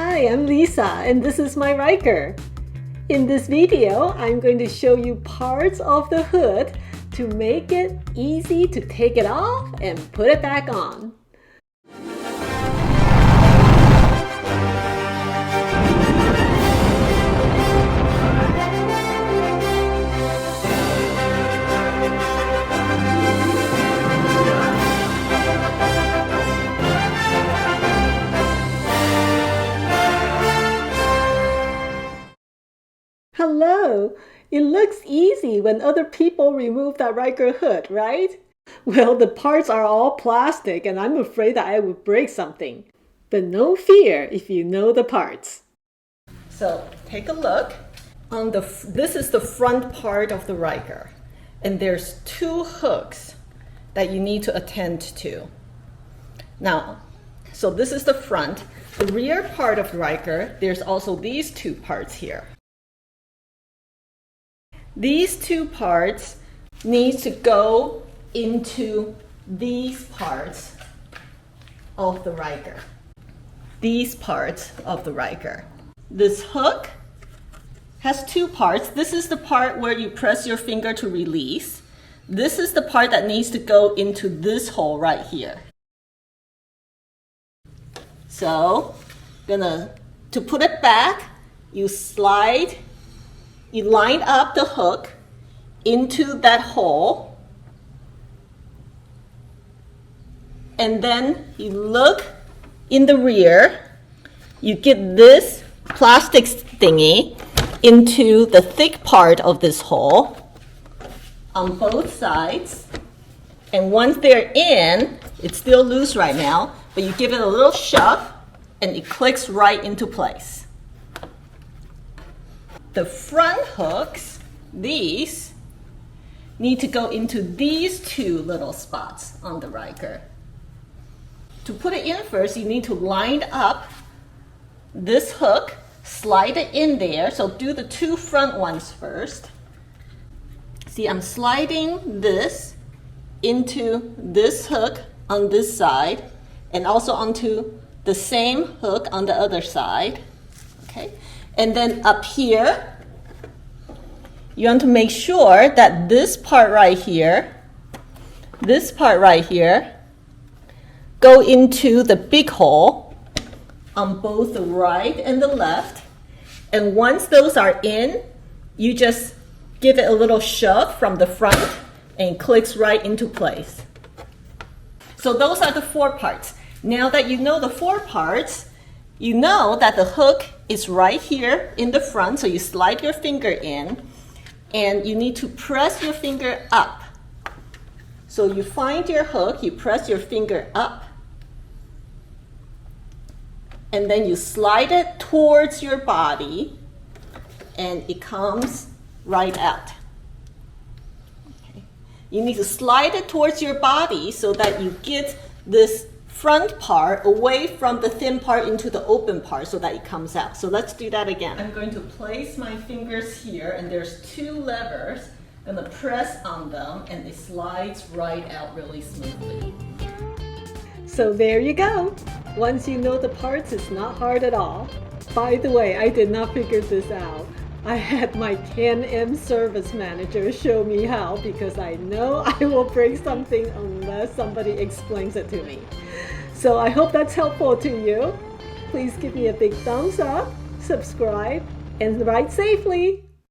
Hi, I'm Lisa and this is my Ryker. In this video, I'm going to show you parts of the hood to make it easy to take it off and put it back on. Hello! It looks easy when other people remove that Ryker hood, right? Well, the parts are all plastic and I'm afraid that I would break something. But no fear if you know the parts. So take a look. This is the front part of the Ryker. And there's two hooks that you need to attend to. Now, so this is the front. The rear part of the Ryker, there's also these two parts here. These two parts need to go into these parts of the Ryker. These parts of the Ryker. This hook has two parts. This is the part where you press your finger to release. This is the part that needs to go into this hole right here. So, to put it back, you line up the hook into that hole, and then you look in the rear, you get this plastic thingy into the thick part of this hole on both sides, and once they're in, it's still loose right now, but you give it a little shove and it clicks right into place. The front hooks, these, need to go into these two little spots on the Ryker. To put it in first, you need to line up this hook, slide it in there. So do the two front ones first. See, I'm sliding this into this hook on this side and also onto the same hook on the other side. Okay. And then up here, you want to make sure that this part right here, go into the big hole on both the right and the left. And once those are in, you just give it a little shove from the front and it clicks right into place. So those are the four parts. Now that you know the four parts, you know that the hook is right here in the front, so you slide your finger in, and you need to press your finger up. So you find your hook, you press your finger up, and then you slide it towards your body, and it comes right out. Okay. You need to slide it towards your body so that you get this front part away from the thin part into the open part so that it comes out. So let's do that again. I'm going to place my fingers here, and there's two levers. I'm going to press on them and it slides right out really smoothly. So there you go. Once you know the parts, it's not hard at all. By the way, I did not figure this out. I had my Can-Am service manager show me how, because I know I will break something unless somebody explains it to me. So I hope that's helpful to you. Please give me a big thumbs up, subscribe, and ride safely.